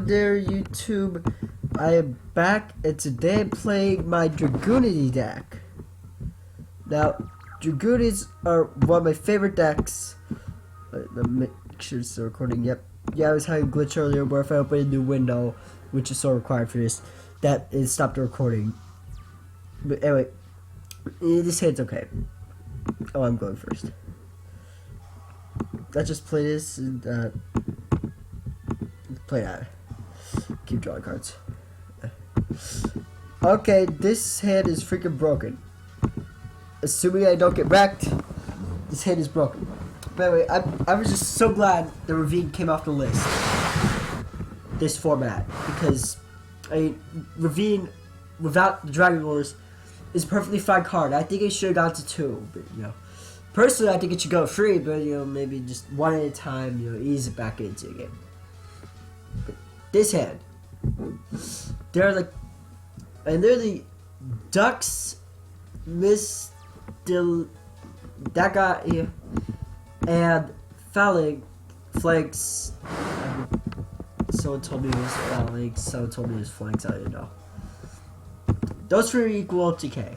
there, YouTube. I am back, and today I'm playing my Dragunity deck. Now, Dragunities are one of my favorite decks. Let me make sure it's still recording. Yep. Yeah, I was having a glitch earlier where if I open a new window, which is so required for this, that it stopped the recording. But anyway, this hand's okay. Oh, I'm going first. Let's just play this and play that. Keep drawing cards. Okay, this hand is freaking broken. Assuming I don't get wrecked, this hand is broken. But anyway, I was just so glad the Ravine came off the list. This format. Because, I mean, Ravine, without the Dragon Wars, is a perfectly fine card. I think it should have gone to 2, but, you know. Personally, I think it should go free, but, you know, maybe just one at a time, you know, ease it back into the game. But this hand, they're like, and they're the Ducks, that guy here, and Flanks. Someone told me it was Phalanx, someone told me it was Flanks, I didn't know. Those three equal to K.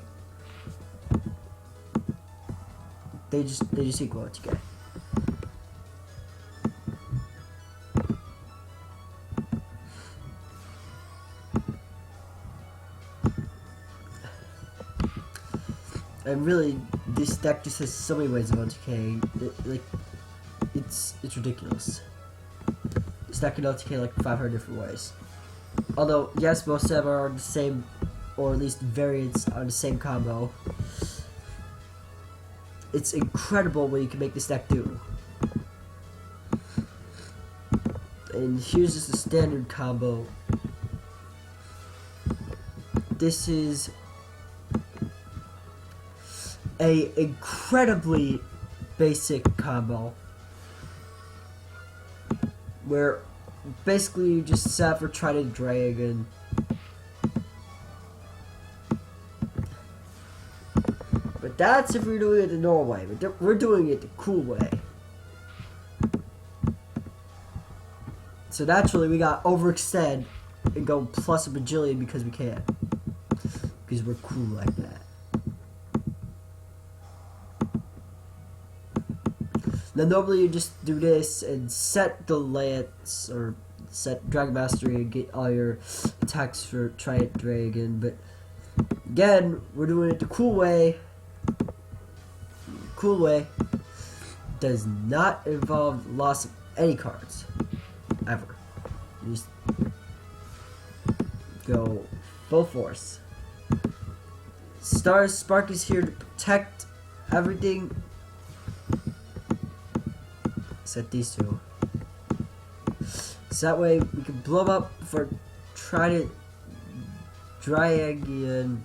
They just equal to K. And really, this deck just has so many ways of OTK. Like, it's ridiculous. This deck can OTK like 500 different ways. Although, yes, most of them are the same, or at least variants on the same combo. It's incredible what you can make this deck do. And here's just a standard combo. This is a incredibly basic combo where basically you just set for Trident Dragon. But that's if we're doing it the normal way. But we're doing it the cool way. So naturally we got overextend and go plus a bajillion because we can. Because we're cool like that. Now normally you just do this and set the lance or set Dragon Mastery and get all your attacks for Trident Dragon, but again, we're doing it the cool way. Cool way does not involve loss of any cards. Ever. You just go full force. Spark is here to protect everything. Set these two. So that way we can blow them up for Trident Dragon.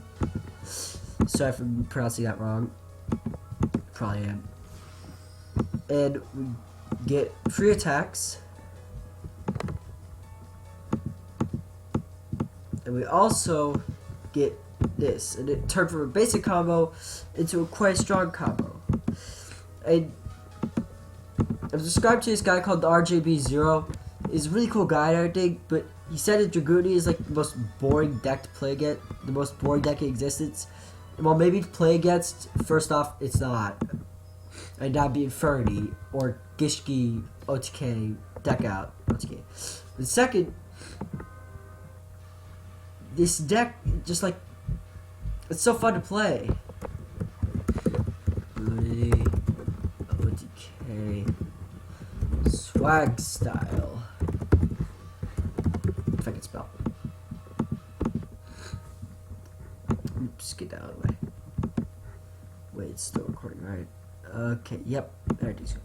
Sorry for pronouncing that wrong. Probably am. And we get free attacks. And we also get this. And it turned from a basic combo into a quite strong combo. And I'm subscribed to this guy called the RJB0. He's a really cool guy, I think, but he said that Dragunity is like the most boring deck to play against, the most boring deck in existence. And while maybe to play against, first off, it's not. And that'd be Infernity or Gishki OTK deck out OTK. But second, this deck just like it's so fun to play. OTK. Swag style. If I can spell. Oops, get out of the way. Wait, it's still recording, right? Okay, yep. There it is.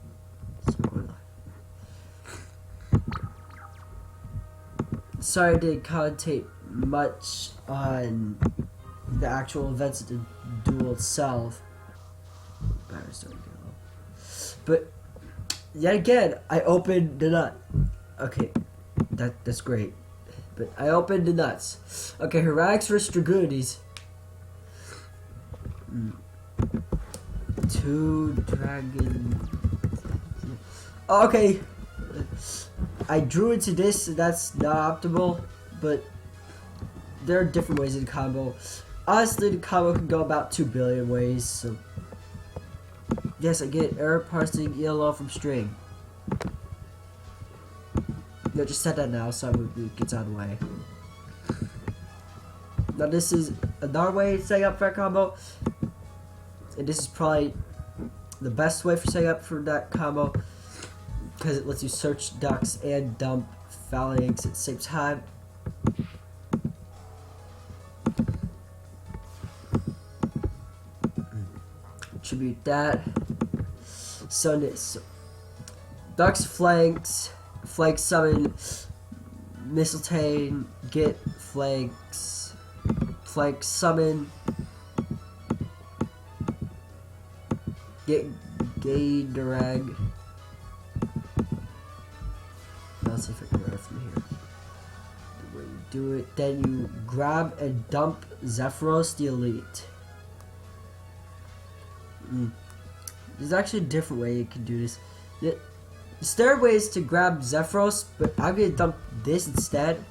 Sorry I didn't commentate much on the actual events of the duel itself. Battery's starting to get low. But yet again, I opened the nut. Okay, that's great. But I opened the nuts. Okay, Heretics versus Dragunities. 2 dragon. Oh, okay. I drew into this, and that's not optimal, but there are different ways in combo. Honestly, the combo can go about 2 billion ways, so yes, I get error parsing ELO from string. No, just set that now so it gets out of the way. Now this is another way to set up for a combo, and this is probably the best way for setting up for that combo because it lets you search ducks and dump phalanx at the same time. Attribute that. So this ducks flanks, flank summon, mistletoe, get flanks, flank summon, get gay drag. Let's see if I can run it from here. The way you do it, then you grab and dump Zephyros the Elite. There's actually a different way you can do this. The third way is to grab Zephyros, but I'm gonna dump this instead.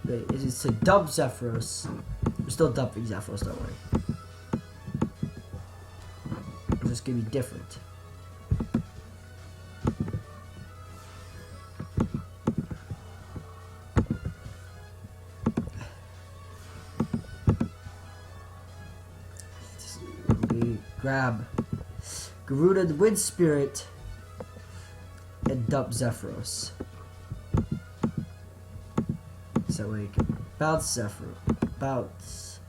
Wait, it is to dump Zephyros. We're still dumping Zephyros, don't worry. It's just gonna be different. Grab Garuda the Wind Spirit and dump Zephyros. So we can bounce Zephyros, bounce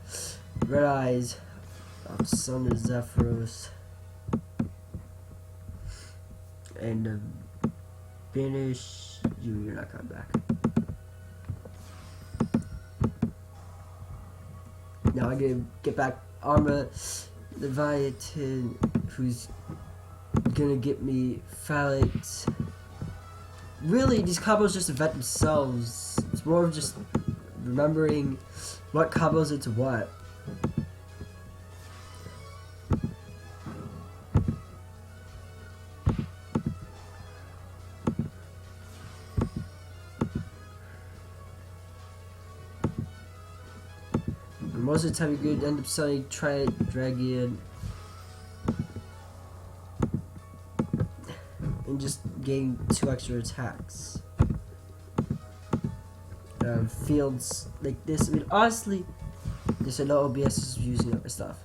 Red Eyes, bounce Sun to Zephyros, and finish you. You're not coming back. Now I gotta get back Arma Leviathan, who's gonna get me phalanx. Really, these combos just event themselves. It's more of just remembering what combos into what. Most of the time you're going to end up selling Dragon and just getting 2 extra attacks. Fields like this. I mean, honestly, just I know OBS is using other stuff.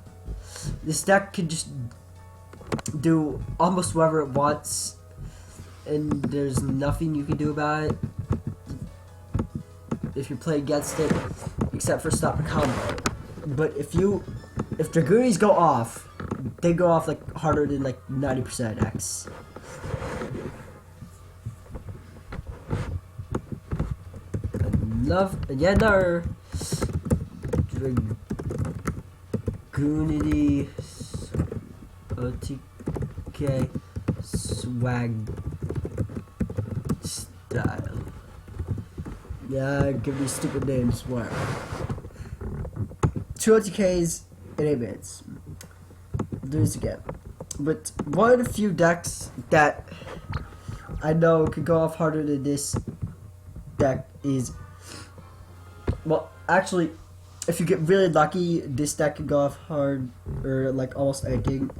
This deck can just do almost whatever it wants, and there's nothing you can do about it if you play against it, except for stop a combo. But if Dragunities go off, they go off like harder than like 90% X. Another Dragunity OTK swag style. Yeah, give me stupid names, whatever. 2 OTKs in 8 minutes. Do this again. But one of the few decks that I know could go off harder than this deck is, well, actually, if you get really lucky, this deck can go off hard, or like almost anything.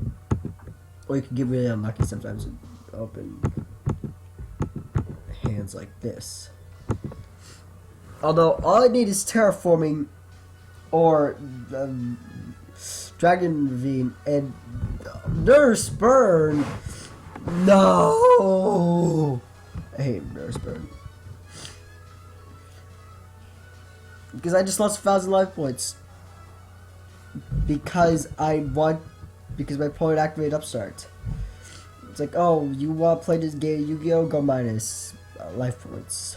Or you can get really unlucky sometimes and open hands like this. Although, all I need is Terraforming or Dragon Ravine and Nurse Burn. No! I hate Nurse Burn. Because I just lost 1,000 life points. Because my opponent activated Upstart. It's like, oh, you want to play this game, Yu-Gi-Oh! Go minus life points.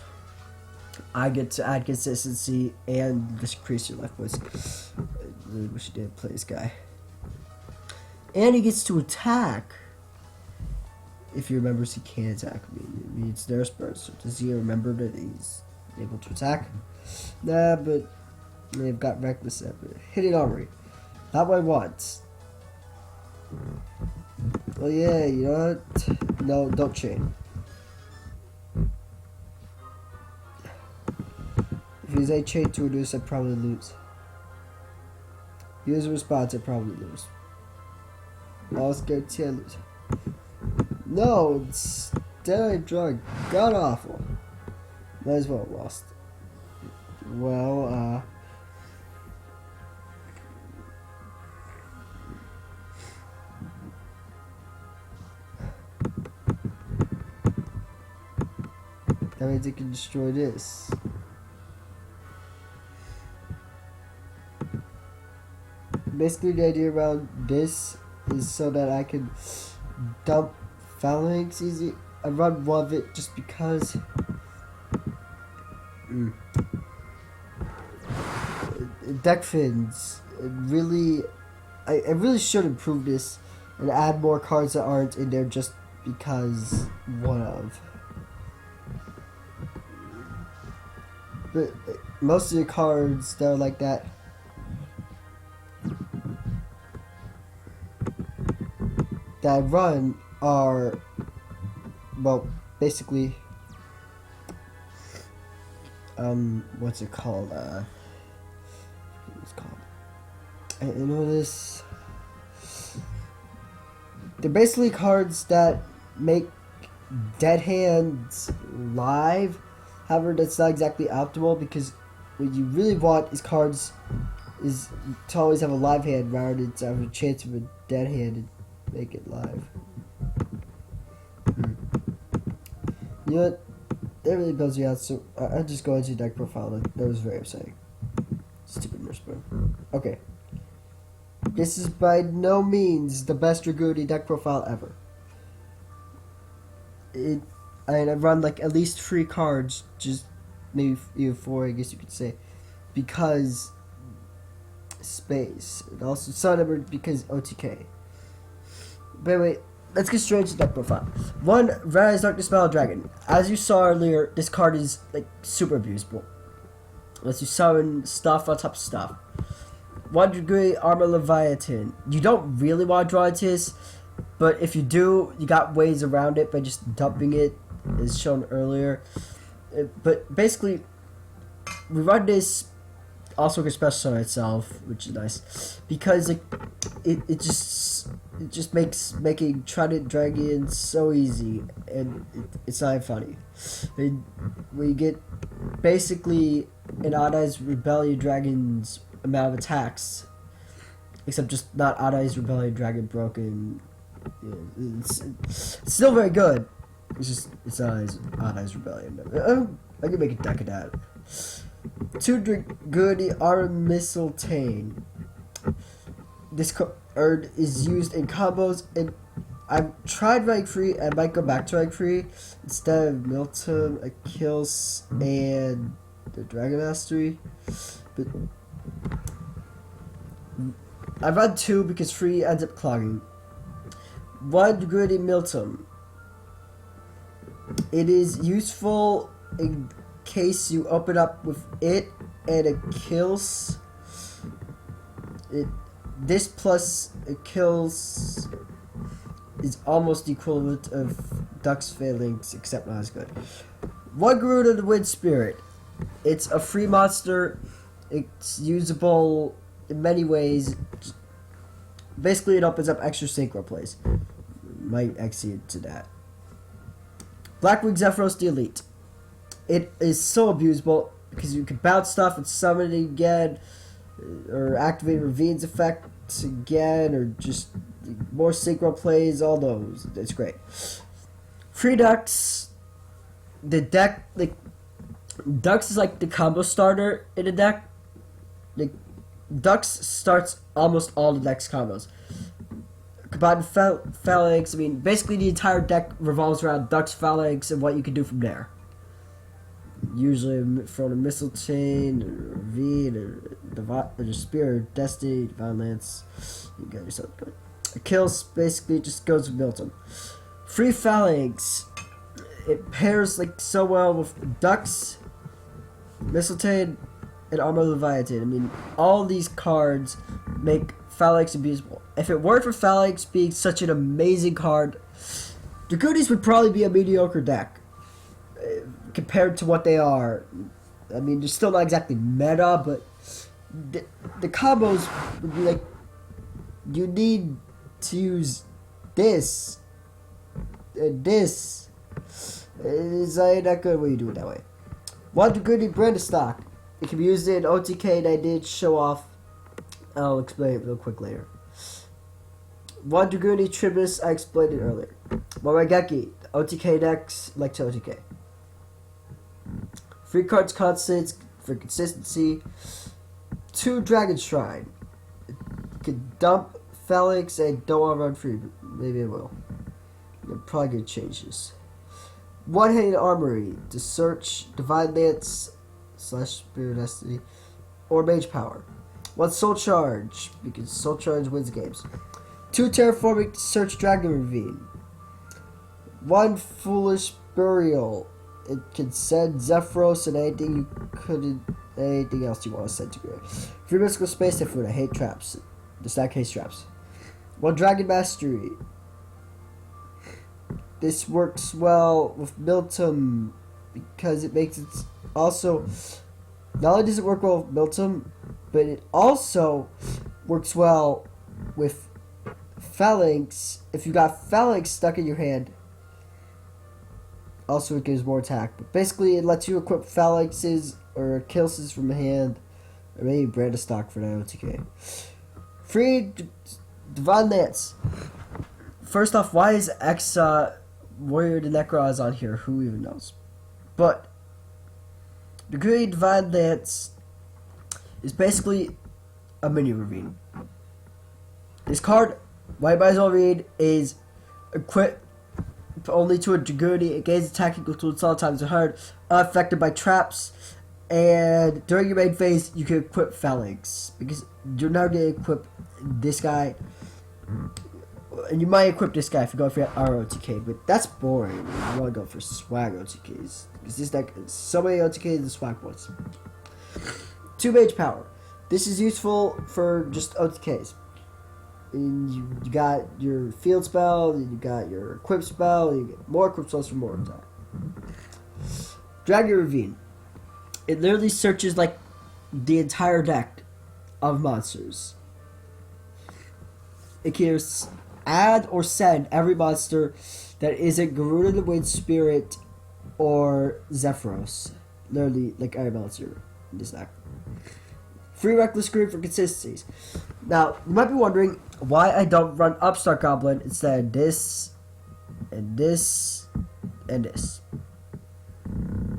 I get to add consistency and decrease your life points. I really wish you didn't play this guy. And he gets to attack. If he remembers he can attack me. It means there's burst. So does he remember that he's able to attack? Nah, but they've got reckless at it. Hidden armory. Not what I want. Oh yeah, you know what? No, don't chain. Because I chain to this, I'd probably lose. Use a response, I'd probably lose. I'll guarantee I lose. No, it's dead drug. God awful. Might as well have lost. Well, that means it can destroy this. Basically, the idea around this is so that I can dump phalanx easy. I run one of it just because. Deck fins. Really, I really should improve this and add more cards that aren't in there just because one of. But most of the cards that are like that I run are, well, basically, what's it called? It's called. You know this. They're basically cards that make dead hands live. However, that's not exactly optimal because what you really want is cards is to always have a live hand rather than to have a chance of a dead hand and make it live. You know what? That really builds you out, so I'll just go into deck profile. That was very upsetting. Stupid nurse spoon. Okay. This is by no means the best Dragunity deck profile ever. I run like at least 3 cards, just maybe even 4, I guess you could say, because space, and also some of them because OTK. But anyway, let's get straight into deck profile. 1, Rise Darkness Battle Dragon. As you saw earlier, this card is like super abusable. Lets you summon stuff on top of stuff. 1 Degree Armor Leviathan. You don't really want to draw into this, but if you do, you got ways around it by just dumping it, as shown earlier. But basically, we run this also can special summon itself, which is nice because it just makes making Trident Dragon so easy, and it's not funny. We get basically an Odd Eyes Rebellion Dragon's amount of attacks, except just not Odd Eyes Rebellion Dragon broken. It's still very good. It's Odd Eyes Rebellion. I can make a deck of that. 2 Dragunity Armor Mistletoe. This card is used in combos, and I've tried rank 3. I might go back to rank 3 instead of Milton, Achilles, and the Dragon Mastery. But I run 2 because 3 ends up clogging. 1 Dragunity Milton. It is useful in case you open up with it and Achilles. This plus Achilles is almost the equivalent of Duck's Phalanx, except not as good. 1 Garuda the Wind Spirit. It's a free monster. It's usable in many ways. Basically, it opens up extra synchro plays. Might accede to that. Blackwing Zephyros the Elite. It is so abusable because you can bounce stuff and summon it again, or activate Ravine's effects again, or just more synchro plays, all those. It's great. Free Ducks. The deck, like, Ducks is like the combo starter in a deck. Like, Ducks starts almost all the deck's combos. Combined Phalanx, I mean, basically the entire deck revolves around Ducks, Phalanx, and what you can do from there. Usually from a Missile Chain, or Ravine, or Spear, or Destiny, Divine Lance. You got yourself good. Achilles basically just goes with Milton. Free Phalanx. It pairs like so well with Ducks, Missile Chain, and Armor Leviathan. I mean, all these cards make Phalanx abusable. If it weren't for Phalanx being such an amazing card, Dragunities would probably be a mediocre deck compared to what they are. I mean, they're still not exactly meta, but the combos would be like, you need to use this and this. It's not good when you do it that way. One Dragunity brand of stock. It can be used in OTK, and I did show off. I'll explain it real quick later. One Dragunity Tribus, I explained it earlier. One Rageki, OTK decks like to OTK. 3 cards constants for consistency. 2 Dragon Shrine. You can dump Felix. I don't want to run free, but maybe I will. I'm probably going to change this. 1 Hidden Armory to search Divine Lance / Spirit Destiny or Mage Power. 1 Soul Charge, because Soul Charge wins games. 2 Terraforming to search Dragon Ravine. 1 Foolish Burial. It can send Zephyros and anything else you want to send to me. 3 Mystical Space Typhoon. I hate traps. Just not case traps. 1 Dragon Mastery. This works well with Miltum because it makes it also. Not only does it work well with Miltum, but it also works well with Phalanx. If you got Phalanx stuck in your hand, also it gives more attack. But basically, it lets you equip Phalanxes or Kills from the hand, or maybe brand a stock for that OTK. Free Divine Lance. First off, why is Warrior de Necroz on here? Who even knows? But the Great Divine Lance is basically a mini ravine. This card, what I might as well read, is equipped only to a Dragunity. It gains attack equal to its all times hard, unaffected by traps, and during your main phase, you can equip Phalanx. Because you're now going to equip this guy. And you might equip this guy if you go for ROTK, but that's boring. You want to go for swag OTKs. Because this deck has so many OTKs and swag ones. 2 Mage Power. This is useful for just OTKs. And you got your field spell, and you got your equip spell, and you get more equip spells for more attack. Dragon Ravine. It literally searches like the entire deck of monsters. It can add or send every monster that isn't Garuda the Wind Spirit or Zephyros. Literally, like every monster in this deck. Free Reckless Screen for consistencies. Now, you might be wondering why I don't run Upstart Goblin instead of this, and this, and this.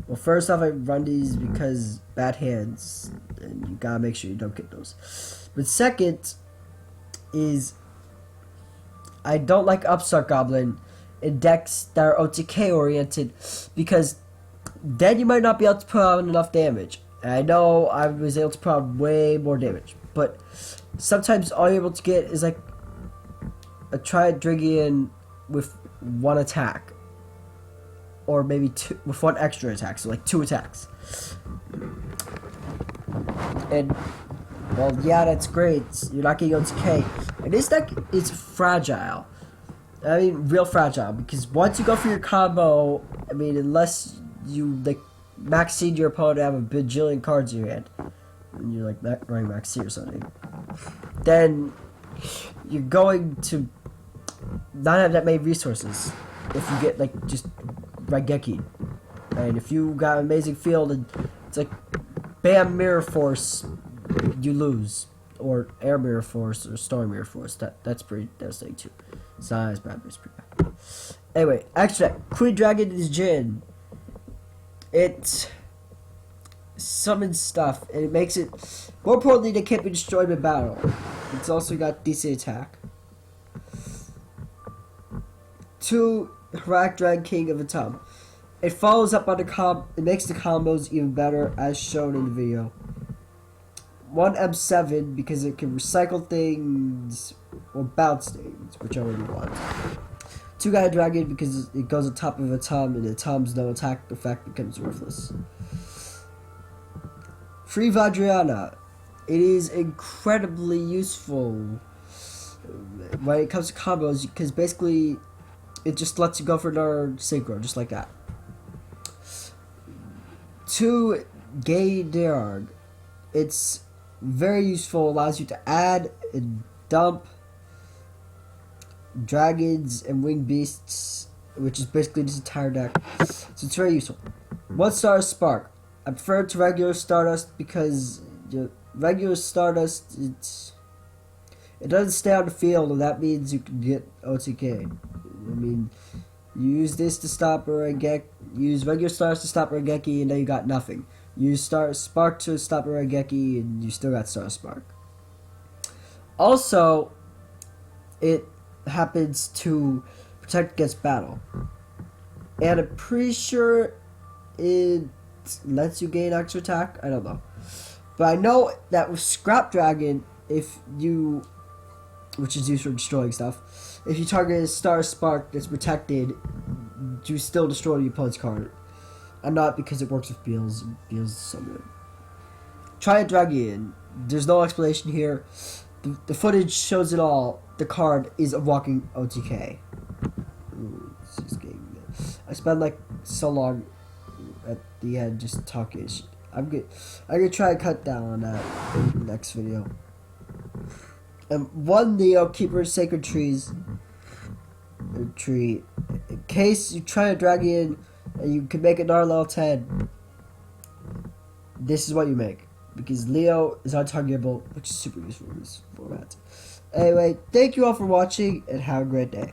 Well, first off, I run these because bad hands, and you gotta make sure you don't get those. But second is I don't like Upstart Goblin in decks that are OTK oriented because then you might not be able to put on enough damage. And I know I was able to put on way more damage, but sometimes all you're able to get is like a Dragon with 1 attack, or maybe 2 with 1 extra attack, so like 2 attacks. And well, yeah, that's great. You're not getting OTK. And this deck is fragile. I mean, real fragile. Because once you go for your combo, I mean, unless you, like, max seed your opponent to have a bajillion cards in your hand, and you're, like, running max seed or something, then you're going to not have that many resources if you get, like, just Raigeki. And if you got an amazing field, and it's like, bam, Mirror Force, you lose, or Air Mirror Force, or Storm Mirror Force. That's pretty devastating too. It's not as bad, but it's pretty bad. Anyway, extra Queen Dragon is Jin. It summons stuff, and it makes it more importantly they can't be destroyed in battle. It's also got decent attack. 2 Harak Dragon King of the Tub. It follows up on the it makes the combos even better as shown in the video. 1 M7 because it can recycle things or bounce things, whichever you want. 2 Gaia Dragon because it goes on top of a Tom and the Tom's no attack effect becomes worthless. Free Vajrayana. It is incredibly useful when it comes to combos because basically it just lets you go for another synchro just like that. 2 Gay Derg. It's very useful. Allows you to add and dump dragons and winged beasts, which is basically this entire deck. So it's very useful. 1-star Spark. I prefer it to regular Stardust because regular Stardust it doesn't stay on the field, and that means you can get OTK. I mean, you use this to stop a Regeki, use regular Stardust to stop a Regeki, and then you got nothing. Use Spark to stop a Regeki, and you still got Star Spark. Also, it happens to protect against battle. And I'm pretty sure it lets you gain extra attack. I don't know. But I know that with Scrap Dragon, which is used for destroying stuff, if you target a Star Spark that's protected, you still destroy the opponent's card. And not because it works with Beals. Beals is so good. Try a Dragon. There's no explanation here. The footage shows it all. The card is a walking OTK. Ooh, I spent like so long at the end just talking shit. I'm gonna try and cut down on that in the next video. And one Neo Keeper Sacred Tree. In case you try a Dragon and you can make it level 10, this is what you make. Because Leo is untargetable, which is super useful in this format. Anyway, thank you all for watching, and have a great day.